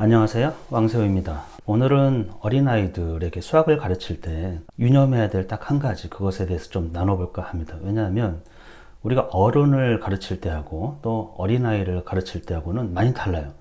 안녕하세요, 왕세호입니다. 오늘은 어린아이들에게 수학을 가르칠 때 유념해야 될 딱 한 가지, 그것에 대해서 좀 나눠볼까 합니다. 왜냐하면 우리가 어른을 가르칠 때하고 또 어린아이를 가르칠 때하고는 많이 달라요.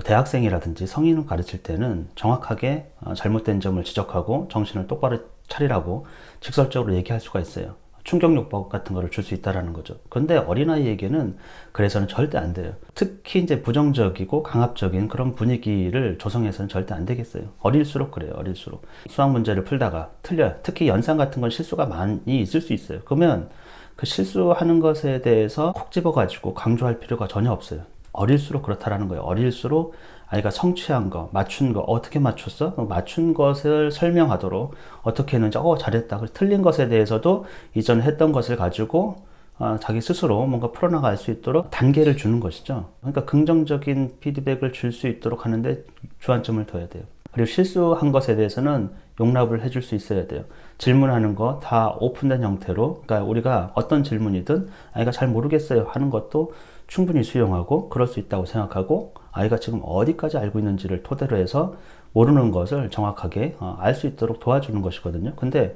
대학생이라든지 성인을 가르칠 때는 정확하게 잘못된 점을 지적하고 정신을 똑바로 차리라고 직설적으로 얘기할 수가 있어요. 충격요법 같은 거를 줄 수 있다라는 거죠. 근데 어린아이에게는 그래서는 절대 안 돼요. 특히 이제 부정적이고 강압적인 그런 분위기를 조성해서는 절대 안 되겠어요. 어릴수록 그래요, 어릴수록. 수학 문제를 풀다가 틀려요. 특히 연산 같은 건 실수가 많이 있을 수 있어요. 그러면 그 실수하는 것에 대해서 콕 집어가지고 강조할 필요가 전혀 없어요. 어릴수록 그렇다라는 거예요. 어릴수록 아이가 성취한 거, 맞춘 거, 어떻게 맞췄어? 맞춘 것을 설명하도록 어떻게 했는지, 잘했다. 틀린 것에 대해서도 이전에 했던 것을 가지고 자기 스스로 뭔가 풀어나갈 수 있도록 단계를 주는 것이죠. 그러니까 긍정적인 피드백을 줄 수 있도록 하는데 주안점을 둬야 돼요. 그리고 실수한 것에 대해서는 용납을 해줄 수 있어야 돼요. 질문하는 거 다 오픈된 형태로, 그러니까 우리가 어떤 질문이든 아이가 잘 모르겠어요 하는 것도 충분히 수용하고 그럴 수 있다고 생각하고, 아이가 지금 어디까지 알고 있는지를 토대로 해서 모르는 것을 정확하게 알 수 있도록 도와주는 것이거든요. 근데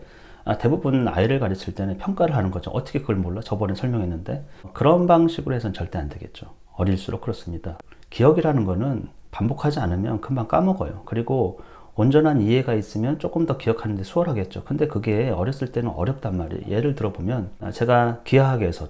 대부분 아이를 가르칠 때는 평가를 하는 거죠. 어떻게 그걸 몰라? 저번에 설명했는데. 그런 방식으로 해서는 절대 안 되겠죠. 어릴수록 그렇습니다. 기억이라는 거는 반복하지 않으면 금방 까먹어요. 그리고 온전한 이해가 있으면 조금 더 기억하는데 수월하겠죠. 근데 그게 어렸을 때는 어렵단 말이에요. 예를 들어보면 제가 기하학에서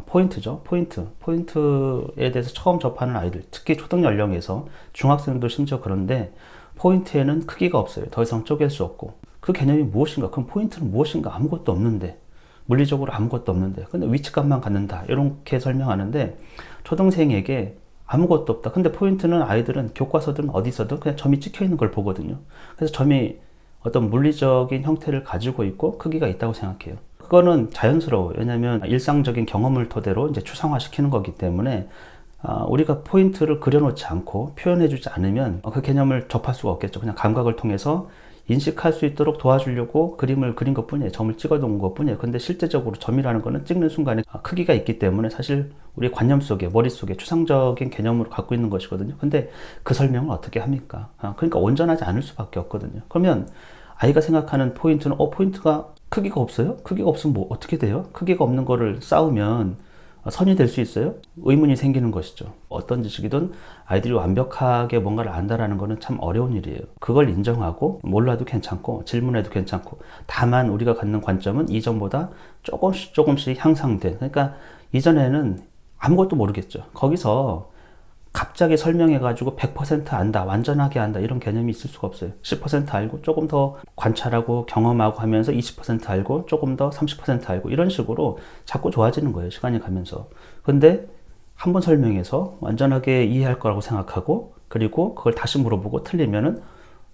포인트죠. 포인트에 대해서 처음 접하는 아이들, 특히 초등 연령에서 중학생도 심지어 그런데 포인트에는 크기가 없어요. 더 이상 쪼갤 수 없고. 그 개념이 무엇인가? 그럼 포인트는 무엇인가? 아무것도 없는데. 물리적으로 아무것도 없는데. 근데 위치값만 갖는다. 이렇게 설명하는데 초등생에게 아무것도 없다. 근데 포인트는 아이들은 교과서든 어디서든 그냥 점이 찍혀 있는 걸 보거든요. 그래서 점이 어떤 물리적인 형태를 가지고 있고 크기가 있다고 생각해요. 그거는 자연스러워요. 왜냐하면 일상적인 경험을 토대로 이제 추상화시키는 거기 때문에 우리가 포인트를 그려놓지 않고 표현해주지 않으면 그 개념을 접할 수가 없겠죠. 그냥 감각을 통해서 인식할 수 있도록 도와주려고 그림을 그린 것 뿐이에요. 점을 찍어 놓은 것 뿐이에요. 근데 실제적으로 점이라는 거는 찍는 순간에 크기가 있기 때문에 사실 우리 관념 속에, 머릿속에 추상적인 개념으로 갖고 있는 것이거든요. 근데 그 설명을 어떻게 합니까? 그러니까 온전하지 않을 수밖에 없거든요. 그러면 아이가 생각하는 포인트는 포인트가 크기가 없어요? 크기가 없으면 뭐 어떻게 돼요? 크기가 없는 거를 쌓으면 선이 될 수 있어요? 의문이 생기는 것이죠. 어떤 지식이든 아이들이 완벽하게 뭔가를 안다라는 것은 참 어려운 일이에요. 그걸 인정하고 몰라도 괜찮고 질문해도 괜찮고, 다만 우리가 갖는 관점은 이전보다 조금씩 향상된, 그러니까 이전에는 아무것도 모르겠죠. 거기서 갑자기 설명해가지고 100% 안다, 완전하게 안다, 이런 개념이 있을 수가 없어요. 10% 알고 조금 더 관찰하고 경험하고 하면서 20% 알고 조금 더 30% 알고, 이런 식으로 자꾸 좋아지는 거예요, 시간이 가면서. 근데 한 번 설명해서 완전하게 이해할 거라고 생각하고, 그리고 그걸 다시 물어보고 틀리면은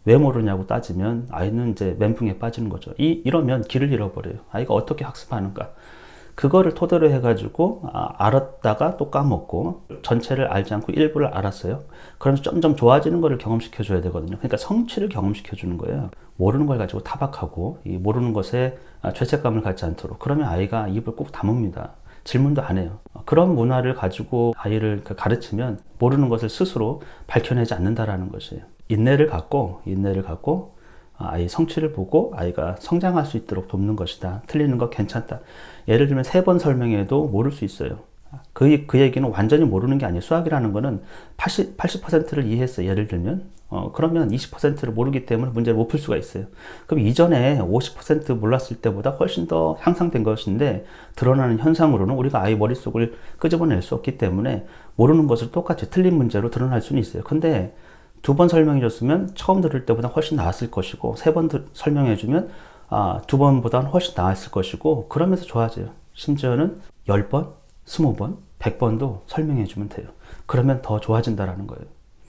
왜 모르냐고 따지면 아이는 이제 멘붕에 빠지는 거죠. 이러면 길을 잃어버려요. 아이가 어떻게 학습하는가. 그거를 토대로 해가지고 알았다가 또 까먹고, 전체를 알지 않고 일부를 알았어요. 그러면서 점점 좋아지는 거를 경험시켜 줘야 되거든요. 그러니까 성취를 경험시켜 주는 거예요. 모르는 걸 가지고 타박하고 이 모르는 것에 죄책감을 갖지 않도록. 그러면 아이가 입을 꼭 다뭅니다. 질문도 안 해요. 그런 문화를 가지고 아이를 가르치면 모르는 것을 스스로 밝혀내지 않는다라는 것이에요. 인내를 갖고 아이 성취를 보고 아이가 성장할 수 있도록 돕는 것이다. 틀리는 거 괜찮다. 예를 들면 3번 설명해도 모를 수 있어요. 그 얘기는 완전히 모르는 게 아니에요. 수학이라는 거는 80%를 이해했어요. 예를 들면 그러면 20%를 모르기 때문에 문제를 못 풀 수가 있어요. 그럼 이전에 50% 몰랐을 때보다 훨씬 더 향상된 것인데, 드러나는 현상으로는 우리가 아이 머릿속을 끄집어낼 수 없기 때문에 모르는 것을 똑같이 틀린 문제로 드러날 수는 있어요. 근데 2번 설명해 줬으면 처음 들을 때보다 훨씬 나았을 것이고, 3번 설명해 주면 2번보다는 훨씬 나았을 것이고, 그러면서 좋아져요. 심지어는 10번, 20번, 100번도 설명해 주면 돼요. 그러면 더 좋아진다라는 거예요.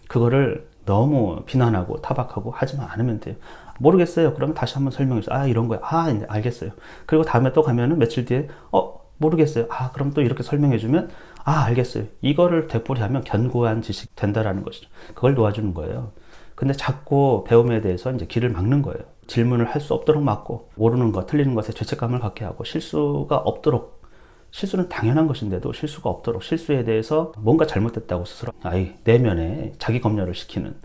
그거를 너무 비난하고 타박하고 하지만 않으면 돼요. 모르겠어요. 그러면 다시 한번 설명해 줘. 이런 거야. 이제 알겠어요. 그리고 다음에 또 가면은 며칠 뒤에 모르겠어요. 그럼 또 이렇게 설명해 주면 알겠어요. 이거를 되풀이하면 견고한 지식 된다라는 것이죠. 그걸 도와주는 거예요. 근데 자꾸 배움에 대해서 이제 길을 막는 거예요. 질문을 할 수 없도록 막고, 모르는 것, 틀리는 것에 죄책감을 갖게 하고, 실수가 없도록 실수는 당연한 것인데도 실수가 없도록 실수에 대해서 뭔가 잘못됐다고 스스로 아이 내면에 자기 검열을 시키는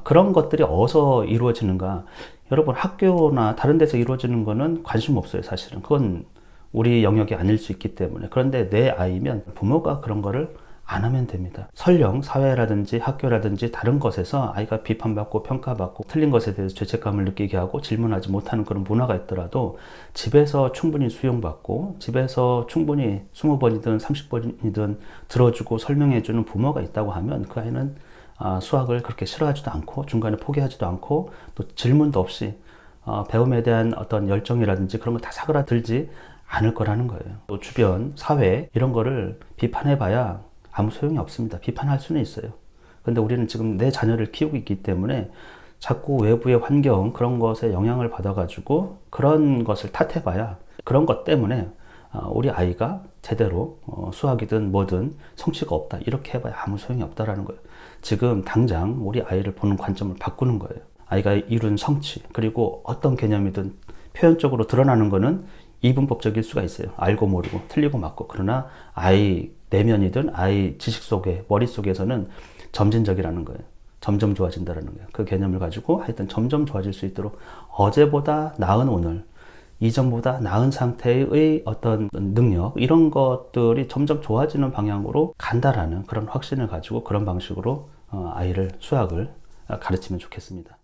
그런 것들이 어디서 이루어지는가. 여러분 학교나 다른 데서 이루어지는 거는 관심 없어요. 사실은 그건 우리 영역이 아닐 수 있기 때문에. 그런데 내 아이면 부모가 그런 거를 안 하면 됩니다. 설령 사회라든지 학교라든지 다른 것에서 아이가 비판받고 평가받고 틀린 것에 대해서 죄책감을 느끼게 하고 질문하지 못하는 그런 문화가 있더라도 집에서 충분히 수용받고 집에서 충분히 20번이든 30번이든 들어주고 설명해주는 부모가 있다고 하면 그 아이는 수학을 그렇게 싫어하지도 않고 중간에 포기하지도 않고 또 질문도 없이 배움에 대한 어떤 열정이라든지 그런 거 다 사그라들지 않을 거라는 거예요. 또 주변 사회 이런 거를 비판해봐야 아무 소용이 없습니다. 비판할 수는 있어요. 근데 우리는 지금 내 자녀를 키우고 있기 때문에 자꾸 외부의 환경 그런 것에 영향을 받아가지고 그런 것을 탓해봐야 그런 것 때문에 우리 아이가 제대로 수학이든 뭐든 성취가 없다 이렇게 해봐야 아무 소용이 없다라는 거예요. 지금 당장 우리 아이를 보는 관점을 바꾸는 거예요. 아이가 이룬 성취 그리고 어떤 개념이든 표현적으로 드러나는 거는 이분법적일 수가 있어요. 알고 모르고 틀리고 맞고. 그러나 아이 내면이든 아이 지식 속에 머릿속에서는 점진적이라는 거예요. 점점 좋아진다는 거예요. 그 개념을 가지고 하여튼 점점 좋아질 수 있도록 어제보다 나은 오늘 이전보다 나은 상태의 어떤 능력 이런 것들이 점점 좋아지는 방향으로 간다라는 그런 확신을 가지고 그런 방식으로 아이를 수학을 가르치면 좋겠습니다.